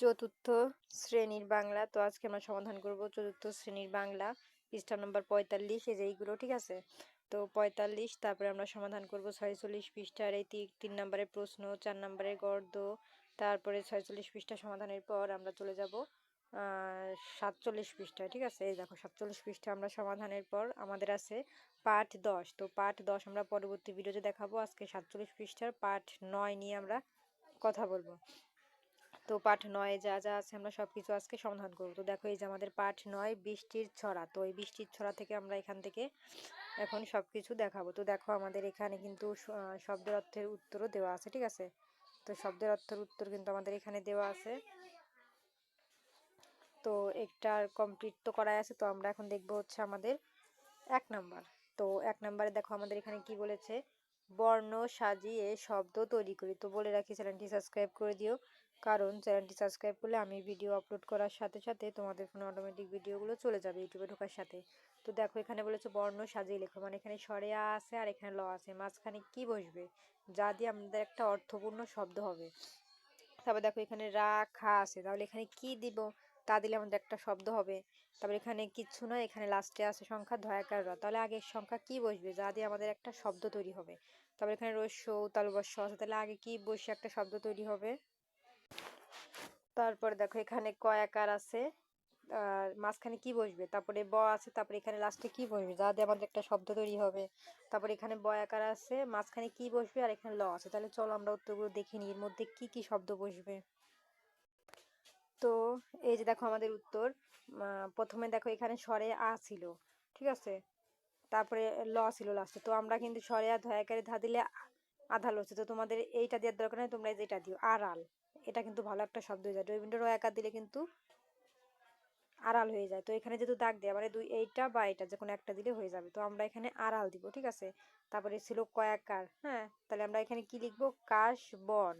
চতুর্থ শ্রেণীর বাংলা। তো আজকে আমরা সমাধান করব চতুর্থ শ্রেণীর বাংলা পৃষ্ঠা নম্বর 45 এই যে এইগুলো, ঠিক আছে। তো 45, তারপরে আমরা সমাধান করব 46 পৃষ্ঠার এই তিন নম্বরের প্রশ্ন, 4 নম্বরের গদ্য, তারপরে 46 পৃষ্ঠা সমাধানের পর আমরা চলে যাব 47 পৃষ্ঠায়, ঠিক আছে। এই দেখো 47 পৃষ্ঠা আমরা সমাধানের পর আমাদের আছে পাঠ 10। তো পাঠ 10 আমরা পরবর্তী ভিডিওতে দেখাবো। আজকে 47 পৃষ্ঠার পাঠ 9 নিয়ে আমরা কথা বলবো। তো পাঠ 9 যা যা আছে আমরা সবকিছু আজকে সমাধান করব। তো দেখো এই যে আমাদের পাঠ 9 বৃষ্টির ছড়া। তো এই বৃষ্টির ছড়া থেকে আমরা এখান থেকে এখন সবকিছু দেখাবো। তো দেখো আমাদের এখানে কিন্তু শব্দের অর্থের উত্তরও দেওয়া আছে, ঠিক আছে। তো শব্দের অর্থের উত্তর কিন্তু আমাদের এখানে দেওয়া আছে। তো একটার কমপ্লিট তো করাই আছে। তো আমরা এখন দেখবো হচ্ছে আমাদের 1 নাম্বার। তো 1 নাম্বারে দেখো আমাদের এখানে কি বলেছে, বর্ণ সাজিয়ে শব্দ তৈরি করি। তো বলে রাখি চ্যানেলটি সাবস্ক্রাইব করে দিও, কারণ চ্যানেলটি সাবস্ক্রাইব করলে আমি ভিডিও আপলোড করার সাথে সাথে তোমাদের ফোনে অটোমেটিক ভিডিওগুলো চলে যাবে ইউটিউবে ঢোকার সাথে। তো দেখো এখানে বলেছে বর্ণ সাজিয়ে লেখো, মানে এখানে সরে আ আছে আর এখানে ল আছে, মাঝখানে কি বসবে যা দিয়ে আমাদের একটা অর্থপূর্ণ শব্দ হবে। তারপর দেখো এখানে রা খা আছে, তাহলে এখানে কি দিব, তা দিলে আমাদের একটা শব্দ হবে। তারপর এখানে কিচ্ছু নয়, এখানে লাস্টে আছে সংখ্যা ধয়াকার র, তাহলে আগের সংখ্যা কি বসবে যা দিয়ে আমাদের একটা শব্দ তৈরি হবে। তারপর এখানে রস্য তালবস্য আছে, তাহলে আগে কি বসে একটা শব্দ তৈরি হবে। তারপর দেখো এখানে কয়াকার আছে, আর মাঝখানে কি বসবে, তারপরে ব আছে, তারপরে এখানে লাস্টে কি বসবে যা দিয়ে আমাদের একটা শব্দ তৈরি হবে। তারপরে এখানে বয়াকার আছে, মাঝখানে কি বসবে, আর এখানে ল আছে। তাহলে চলো আমরা উত্তরগুলো দেখে নিই এর মধ্যে কি কি শব্দ বসবে। তো এই যে দেখো আমাদের উত্তর, প্রথমে দেখো এখানে স্বরে আ ছিল, ঠিক আছে, তারপরে ল ছিল লাস্টে। তো আমরা কিন্তু স্বরে আ ধয়াকারে ধা দিলে আধা লচ্ছে। তো তোমাদের এইটা দেওয়ার দরকার নেই, তোমরা যেটা দিও আড়াল, এটা কিন্তু ভালো একটা শব্দ হয়ে যায়। রবীন্দ্র রয়াকার দিলে কিন্তু আড়াল হয়ে যায়। তো এখানে যেহেতু দাগ দেয়া মানে দুই, এইটা বা এটা যে কোনো একটা দিলে হয়ে যাবে। তো আমরা এখানে আড়াল দিব, ঠিক আছে। তারপরে ছিল কয়াকার, হ্যাঁ, তাহলে আমরা এখানে কি লিখবো, কাশ বন।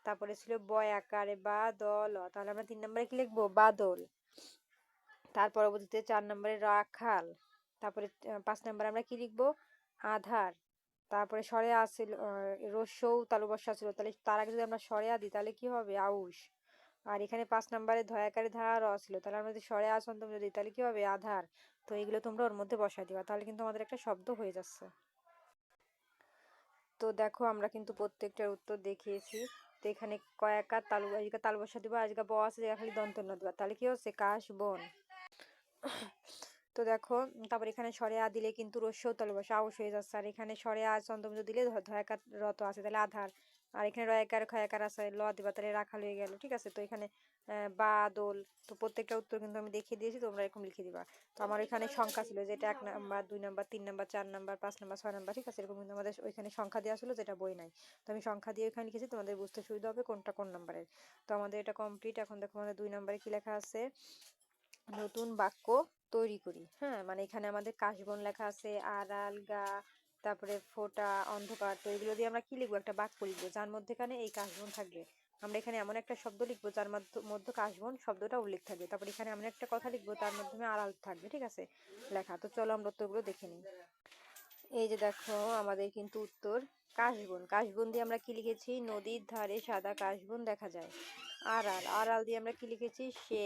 তারপরে ছিল বয়াকারে বা দল, তাহলে আমরা 3 নম্বরে কি লিখবো, বাদল। তার পরবর্তীতে 4 নম্বরে রাখাল। তারপরে 5 নম্বরে আমরা কি লিখবো, আধার। তারপরে স্বরে আছিল রস্যৌ তালুবস্যা ছিল, তাহলে তার আগে যদি আমরা স্বরে আ দিই তাহলে কি হবে, আউশ। আর এখানে 5 নম্বরে ধয়াকারে ধা র ছিল, তাহলে আমরা যদি স্বরে আ ছন্দ যদি দিই তাহলে কি হবে, আধার। তো এগুলো তোমরা ওর মধ্যে বসাই দিবা, তাহলে কিন্তু আমাদের একটা শব্দ হয়ে যাচ্ছে। তো দেখো আমরা কিন্তু প্রত্যেকটার উত্তর দেখিয়েছি। তো এখানে কয়াকার তালু, আজকে তালবস্যা দিবা, আজকে ব আছে জায়গা খালি দন্ত ন দিবা, তাহলে কি হচ্ছে, কাশ বন। তো দেখো তারপর এখানে স্বরে আ দিলে কিন্তু রস্য তালবস্যা আউশ হয়ে যাচ্ছে, আর এখানে স্বরে আ চন্দ্রবিন্দু দিলে ধয়াকার রত আছে, তাহলে আধার। আর এখানে রয়াকার খয়াকার আছে, ল দিবা, তাহলে রাখাল হয়ে গেল, ঠিক আছে। তো এখানে বাদল। তো প্রত্যেকটা উত্তর কিন্তু আমি দেখিয়ে দিয়েছি, তোমরা এরকম লিখে দিবা। তো আমার এখানে সংখ্যা ছিল, যেটা 1 number 2 number 3 number 4 number 5 number 6 number, ঠিক আছে, এরকম কিন্তু আমাদের ওইখানে সংখ্যা দেওয়া ছিল, যেটা বই নাই। তো আমি সংখ্যা দিয়ে ওখানে লিখেছি, তোমাদের বুঝতে সুবিধা হবে কোনটা কোন নাম্বারের। তো আমাদের এটা কমপ্লিট। এখন দেখো আমাদের 2 নাম্বারে কি লেখা আছে, নতুন বাক্য তৈরি করি। হ্যাঁ, মানে এখানে আমাদের কাশবন লেখা আছে, আড়াল গা, তারপরে ফোঁটা অন্ধকার। তো এগুলো দিয়ে আমরা কি লিখবো, একটা বাক্য লিখবো যার মধ্যেখানে এই কাশবন থাকবে। আমরা এখানে এমন একটা শব্দ লিখবো যার মধ্যে কাশবন শব্দটা উল্লেখ থাকবে। তারপরে এখানে এমন একটা কথা লিখবো তার মাধ্যমে আড়াল থাকবে, ঠিক আছে, লেখা। তো চলো আমরা উত্তরগুলো দেখে নিই। এই যে দেখো আমাদের কিন্তু উত্তর কাশবন। কাশবন দিয়ে আমরা কি লিখেছি, নদীর ধারে সাদা কাশবন দেখা যায়। আড়াল, আড়াল দিয়ে আমরা কি লিখেছি, সে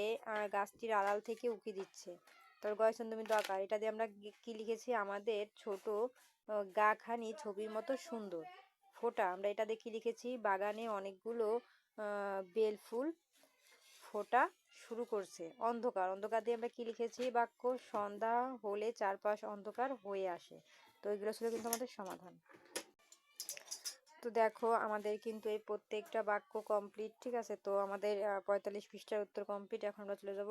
গাছটির আড়াল থেকে উকি দিচ্ছে। তারপর গয়ছন্দমিত আকার, এটা দিয়ে আমরা কি লিখেছি, আমাদের ছোট গা খানি ছবির মতো সুন্দর। ফোঁটা, আমরা এটা দিয়ে কি লিখেছি, বাগানে অনেকগুলো বেল ফুল ফোঁটা শুরু করছে। অন্ধকার, অন্ধকার দিয়ে আমরা কি লিখেছি, বাক্য সন্ধ্যা হলে চারপাশ অন্ধকার হয়ে আসে। তো এগুলো ছিল কিন্তু আমাদের সমাধান। তো দেখো আমাদের কিন্তু এই প্রত্যেকটা বাক্য কমপ্লিট, ঠিক আছে। তো আমাদের 45 পৃষ্ঠার উত্তর কমপ্লিট। এখন আমরা চলে যাব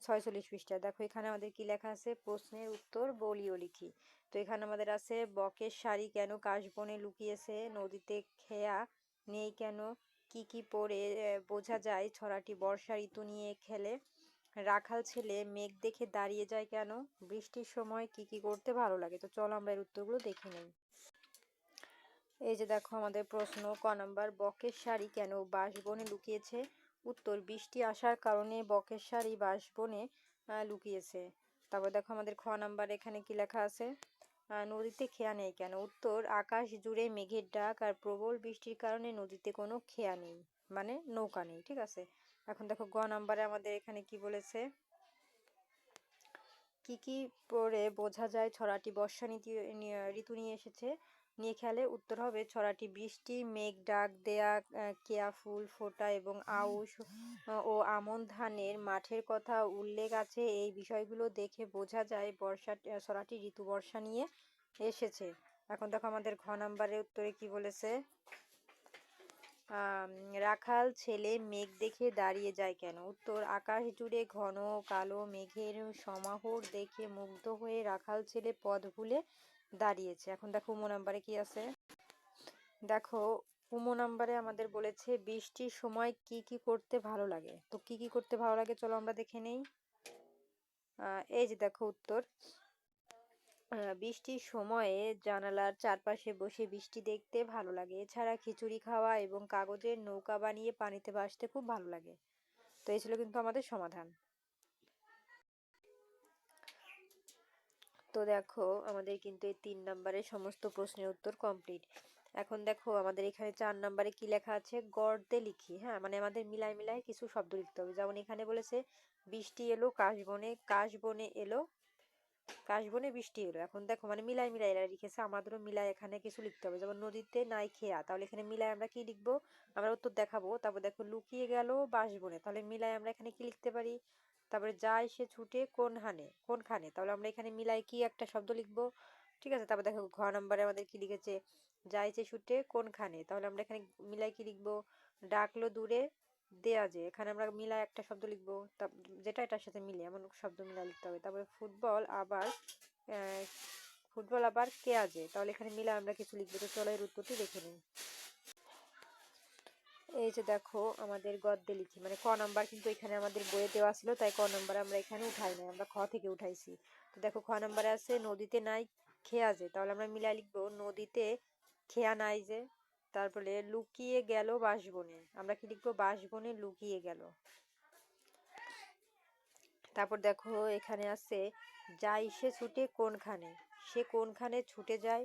46 পৃষ্ঠায়। দেখো এখানে আমাদের কি লেখা আছে, প্রশ্নের উত্তর বলিও লিখি। তো এখানে আমাদের আছে, বকের শাড়ি কেন কাশবনে লুকিয়েছে, নদীতে খেয়া নেই কেন, কি কি পড়ে বোঝা যায় ছড়াটি বর্ষা ঋতু নিয়ে খেলে, রাখাল ছেলে মেঘ দেখে দাঁড়িয়ে যায় কেন, বৃষ্টির সময় কি কি করতে ভালো লাগে। তো চলো আমরা এর উত্তরগুলো দেখে নিই। এই যে দেখো আমাদের প্রশ্ন ক নাম্বার, বকের শাড়ি কেন বাঁশবনে লুকিয়েছে। উত্তর, বৃষ্টি আসার কারণে বকের শাড়ি বাঁশবনে লুকিয়েছে। তারপর দেখো আমাদের খ নাম্বার, এখানে কি লেখা আছে, নদীতে খেয়া নেই কেন। উত্তর, আকাশ জুড়ে মেঘের ডাক আর প্রবল বৃষ্টির কারণে নদীতে কোনো খেয়া নেই, মানে নৌকা নেই, ঠিক আছে। এখন দেখো গ নাম্বারে আমাদের এখানে কি বলেছে, কি পড়ে বোঝা যায় ছড়াটি বর্ষা ঋতু নিয়ে এসেছে, নিয়ে খেলে উত্তর হবে ছড়াটি বৃষ্টি, মেঘ ডাক দেয়া, কেয়া ফুল ফোটা এবং আউশ ও আমন ধানের মাঠের কথা উল্লেখ আছে। এই বিষয়গুলো দেখে বোঝা যায় ছড়াটি ঋতু বর্ষা নিয়ে এসেছে। এখন দেখো আমাদের ঘ নাম্বারের উত্তরে কি বলেছে, রাখাল ছেলে মেঘ দেখে দাঁড়িয়ে যায় কেন, উত্তর আকাশ জুড়ে ঘন কালো মেঘের সমাহার দেখে মুগ্ধ হয়ে রাখাল ছেলে পথ ভুলে দাঁড়িয়েছে। এখন দেখো উম নাম্বারে কি আছে, দেখো উম নাম্বারে আমাদের বলেছে বৃষ্টির সময় কি করতে ভালো লাগে। তো কি করতে ভালো লাগে চলো আমরা দেখে নেই। এই যে দেখো উত্তর, বৃষ্টির সময়ে জানালার চারপাশে বসে বৃষ্টি দেখতে ভালো লাগে। এছাড়া খিচুড়ি খাওয়া এবং কাগজের নৌকা বানিয়ে পানিতে ভাসতে খুব ভালো লাগে। তো এই ছিল কিন্তু আমাদের সমাধান। তো দেখো আমাদের কিন্তু এই 3 নাম্বারের সমস্ত প্রশ্নের উত্তর কমপ্লিট। এখন দেখো আমাদের এখানে 4 নাম্বারে কি লেখা আছে, গড়তে লিখি। হ্যাঁ, মানে আমাদের মিলাই কিছু শব্দ লিখতে হবে। যেমন এখানে বলেছে বৃষ্টি এলো কাশবনে এলো, কাশবনে বৃষ্টি এলো। এখন দেখো মানে মিলাই এরা লিখেছে, আমাদেরও মিলাই এখানে কিছু লিখতে হবে। যেমন নদীতে নাই খেয়া, তাহলে এখানে মিলাই আমরা কি লিখবো, আমরা উত্তর দেখাবো। তারপর দেখো লুকিয়ে গেল বাঁশবনে, তাহলে মিলাই আমরা এখানে কি লিখতে পারি। তারপরে যায় সে ছুটে কোনখানে, তাহলে আমরা এখানে মিলাই কি একটা শব্দ লিখবো। ঠিক আছে, তারপর দেখো ঘ নাম্বারে আমাদের কি লিখেছে, যায় সে ছুটে কোনখানে, তাহলে আমরা এখানে মিলাই কি লিখবো, ডাকলো দূরে দেয়া যে, এখানে আমরা মিলাই একটা শব্দ লিখবো, যেটা এটার সাথে মিলে এমন শব্দ মিলাই লিখতে হবে। তারপরে ফুটবল আবার কে আজে, তাহলে এখানে মিলে আমরা কিছু লিখবো। তো চলো এর উত্তরটি দেখে নিই। এই যে দেখো আমাদের গদ্যে লিখি, মানে ক নাম্বার কিন্তু এখানে আমাদের বইয়ে দেওয়া ছিল, তাই ক নাম্বার আমরা এখানে উঠাই নাই, আমরা খ থেকে উঠাইছি। তো দেখো খ নাম্বারে আছে নদীতে নাই খেয়া যে, তাহলে আমরা মিলাই লিখবো নদীতে খেয়া নাই যে। তারপরে লুকিয়ে গেল বাঁশবনে, আমরা কি লিখবো, বাঁশবনে লুকিয়ে গেল। তারপর দেখো এখানে আছে যাই সে ছুটে কোনখানে, সে কোনখানে ছুটে যায়,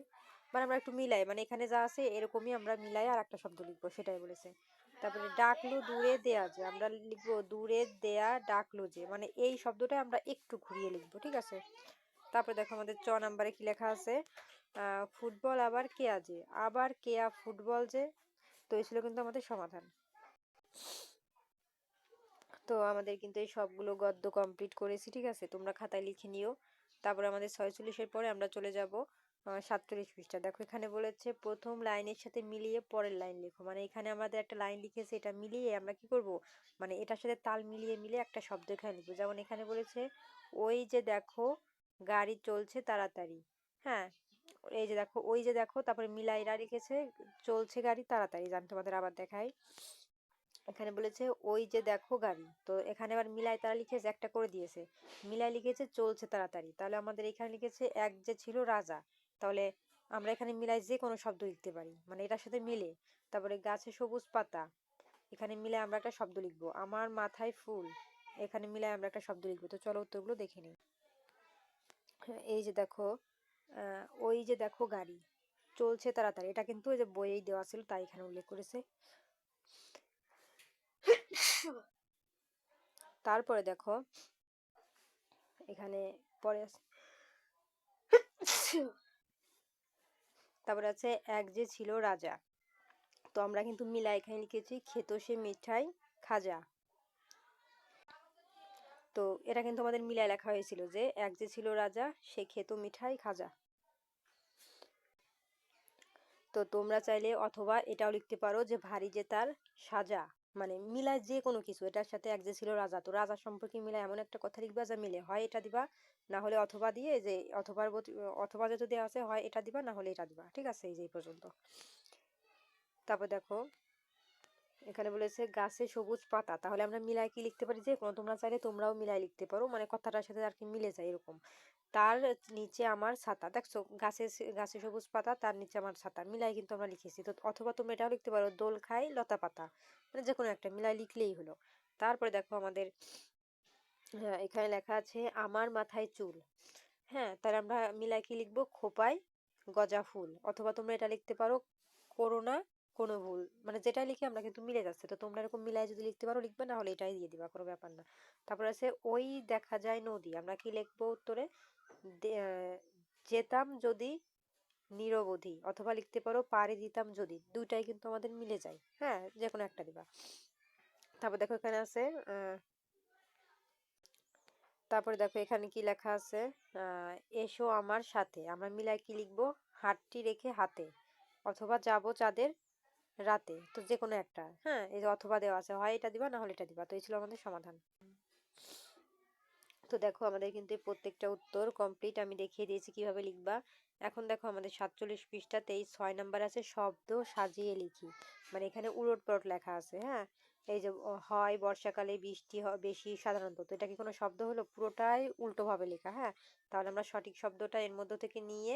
মানে আমরা একটু মিলাই, মানে এখানে যা আছে এরকমই আমরা মিলাই আর একটা শব্দ লিখবো, সেটাই বলেছে। তারপরে ডাকলো দূরে দেয়া যে, আমরা লিখবো দূরে দেয়া ডাকলো যে, মানে এই শব্দটা আমরা একটু ঘুরিয়ে লিখবো। ঠিক আছে, তারপরে দেখো আমাদের চ নাম্বারে কি লেখা আছে, ফুটবল আবার কেয়া যে, আবার কেয়া ফুটবল যে। তো এই ছিল কিন্তু আমাদের সমাধান। তো আমাদের কিন্তু এই সবগুলো গদ্য কমপ্লিট করেছি। ঠিক আছে, তোমরা খাতায় লিখে নিও। তারপরে আমাদের 46-এর পরে আমরা চলে যাব 47 পৃষ্ঠা। দেখো এখানে বলেছে প্রথম লাইনের সাথে মিলিয়ে পরের লাইন লেখো, মানে এখানে আমাদের একটা লাইন লিখেছে, এটা মিলিয়ে আমরা কি করব, মানে এটার সাথে তাল মিলিয়ে একটা শব্দ এখানে লিখবো। যেমন এখানে বলেছে ওই যে দেখো গাড়ি চলছে তাড়াতাড়ি। হ্যাঁ, এই যে দেখো ওই যে দেখো, তারপরে মিলাইরা লিখেছে চলছে গাড়ি তাড়াতাড়ি। আমি তোমাদের আবার দেখাই, এখানে বলেছে ওই যে দেখো গাড়ি, তো এখানে আবার মিলাই তারা লিখেছে একটা করে দিয়েছে, মিলাই লিখেছে চলছে তাড়াতাড়ি। তাহলে আমাদের এখানে লিখেছে এক যে ছিল রাজা, তাহলে আমরা এখানে মিলাই যে কোনো শব্দ লিখতে পারি, মানে এটার সাথে মিলে। তারপরে গাছে সবুজ পাতা, এখানে মিলে আমরা একটা শব্দ লিখবো। আমার মাথায় ফুল, এখানে মিলাই আমরা একটা শব্দ লিখবো। তো চলো উত্তরগুলো দেখে নিই। এই যে দেখো ওই যে দেখো গাড়ি চলছে তাড়াতাড়ি, এটা কিন্তু ওই যে বইয়েই দেওয়া ছিল, তাই এখানে উল্লেখ করেছে। তারপরে দেখো এখানে পরে আছে তারপরে আছে এক যে ছিল রাজা, তো আমরা কিন্তু মিলা এখানে লিখেছি খেত সে মিঠাই খাজা। তো এটা কিন্তু আমাদের মিলায় লেখা হয়েছিল যে এক যে ছিল রাজা সে খেত মিঠাই খাজা। তো তোমরা চাইলে অথবা এটাও লিখতে পারো যে ভারী যে তার সাজা, মানে মিলায় যে কোনো কিছু, এটার সাথে এক যে ছিল রাজা, তো রাজা সম্পর্কে মিলায় এমন একটা কথা লিখবা যা মিলে, হয় এটা দিবা না হলে অথবা দিয়ে, যে অথবা যেহেতু দেওয়া আছে হয় এটা দিবা না হলে এটা দিবা। ঠিক আছে, এই যে এই পর্যন্ত। তারপর দেখো এখানে বলেছে গাছে সবুজ পাতা, তাহলে আমরা মিলাই কি লিখতে পারি, যে কোনো, তোমরা চাইলে তোমরাও মিলাই লিখতে পারো, মানে কথাটার সাথে আর কি মিলে যায় এরকম। তার নিচে আমার ছাতা, দেখছো গাছে গাছে সবুজ পাতা তার নিচে আমার ছাতা, মিলাই কিন্তু আমরা লিখেছি। তো অথবা তোমরা এটাও লিখতে পারো দোল খাই লতা পাতা, মানে যে কোনো একটা মিলাই লিখলেই হলো। তারপরে দেখো আমাদের এখানে লেখা আছে আমার মাথায় চুল। হ্যাঁ, তাহলে আমরা মিলাই কি লিখবো, খোপায় গজা ফুল। অথবা তোমরা এটা লিখতে পারো করোনা কোনো ভুল মানে যেটাই লিখি আমরা কিন্তু মিলে যাচ্ছে, তো তোমরা এরকম মিলাই যদি লিখতে পারো লিখবে, না হলে এটাই দিয়ে দিবা, কোনো ব্যাপার না। তারপর আছে ওই দেখা যায় নদী, আমরা কি লিখবো উত্তরে? যেতাম যদি নিরবধি, অথবা লিখতে পারো পাড়ি দিতাম যদি, দুইটাই কিন্তু আমাদের মিলে যায়, হ্যাঁ যে কোনো একটা দিবা। তারপর দেখো এখানে আছে তারপরে দেখো এখানে কি লেখা আছে, এসো আমার সাথে, আমরা মিলাই কি লিখবো? হাতটি রেখে হাতে, অথবা যাবো চাঁদের রাতে, তো যে কোনো একটা, হ্যাঁ এই যে অথবা দেওয়া আছে, হয় এটা দিবা না হলে এটা দিবা। তো এই ছিল আমাদের সমাধান। তো দেখো আমাদের কিন্তু এই প্রত্যেকটা উত্তর কমপ্লিট, আমি দেখিয়ে দিয়েছি কিভাবে লিখবা। এখন দেখো আমাদের 47 পৃষ্ঠাতেই 6 নাম্বার আছে শব্দ সাজিয়ে লিখি, মানে এখানে উলট পালট লেখা আছে, হ্যাঁ এই যে হয় বর্ষাকালে বৃষ্টি হয় বেশি সাধারণত, তো এটা কি কোনো শব্দ হলো? পুরোটাই উল্টো ভাবে লেখা, হ্যাঁ তাহলে আমরা সঠিক শব্দটা এর মধ্যে থেকে নিয়ে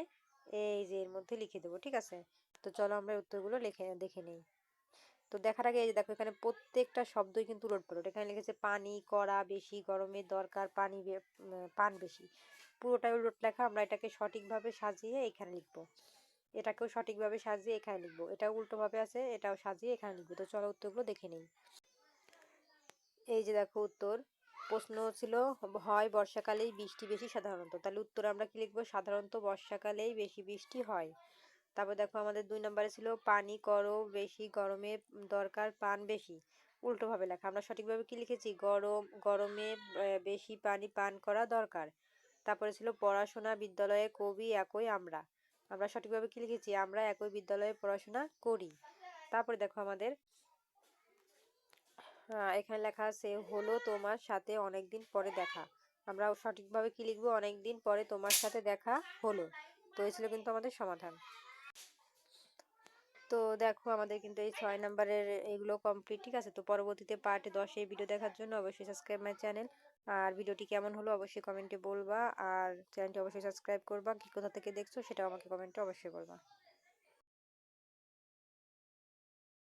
এই যে এর মধ্যে লিখে দেবো, ঠিক আছে। তো চলো আমরা উত্তরগুলো দেখে নেই। তো দেখার আগে এই যে দেখো এখানে প্রত্যেকটা শব্দই কিন্তু উলটপালট, এখানে লিখেছে পানি, কড়া, বেশি, গরমের দরকার, পান বেশি, পুরোটাই উলট লেখা। আমরা এটাকে সঠিকভাবে সাজিয়ে এখানে লিখবো, এটাকেও সঠিকভাবে সাজিয়ে এখানে লিখবো, এটাও উল্টো ভাবে আছে, এটাও সাজিয়ে এখানে লিখবো। তো চলো উত্তরগুলো দেখে নেই। এই যে দেখো উত্তর, প্রশ্ন ছিল হয় বর্ষাকালেই বৃষ্টি বেশি সাধারণত, তাহলে উত্তর আমরা কি লিখবো? সাধারণত বর্ষাকালেই বেশি বৃষ্টি হয়। তারপর দেখো আমাদের 2 নম্বরে ছিল পানি করো বেশি, গরমে দরকার পান বেশি, উল্টো ভাবে লেখা। আমরা সঠিকভাবে কি লিখেছি? গরমে বেশি পানি পান করা দরকার। তারপরে ছিল পড়াশোনা বিদ্যালয়ে কবি একই আমরা, আমরা সঠিকভাবে কি লিখেছি? আমরা একই বিদ্যালয়ে পড়াশোনা করি। তারপরে দেখো আমাদের এখানে লেখা আছে হলো তোমার সাথে অনেকদিন পরে দেখা, আমরা সঠিকভাবে কি লিখবো? অনেকদিন পরে তোমার সাথে দেখা হলো। তো এই ছিল কিন্তু আমাদের সমাধান। তো দেখো আমাদের কিন্তু এই 6 নাম্বারের এগুলো কমপ্লিট, ঠিক আছে। তো পরবর্তীতে পার্ট 10 এই ভিডিও দেখার জন্য অবশ্যই সাবস্ক্রাইব মাই চ্যানেল। আর ভিডিওটি কেমন হলো অবশ্যই কমেন্টে বলবা, আর চ্যানেলটি অবশ্যই সাবস্ক্রাইব করবা। কি কোথা থেকে দেখছো সেটাও আমাকে কমেন্টে অবশ্যই বলবা।